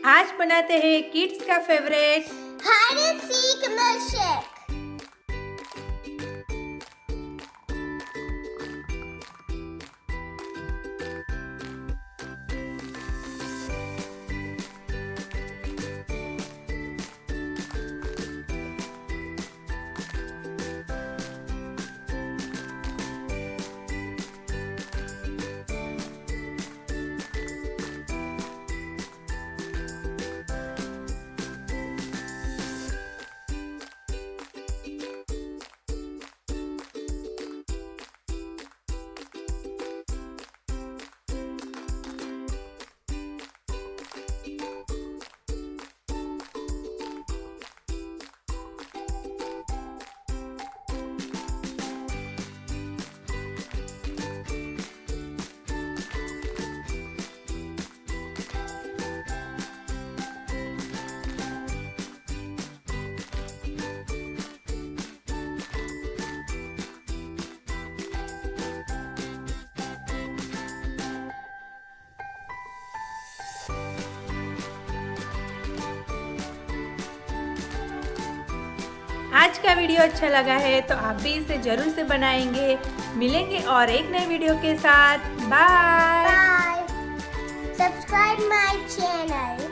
आज बनाते हैं किड्स का favourite hide and seek milkshake. आज का वीडियो अच्छा लगा है तो आप भी इसे जरूर से बनाएंगे। मिलेंगे और एक नए वीडियो के साथ। Bye. Bye. Subscribe my channel.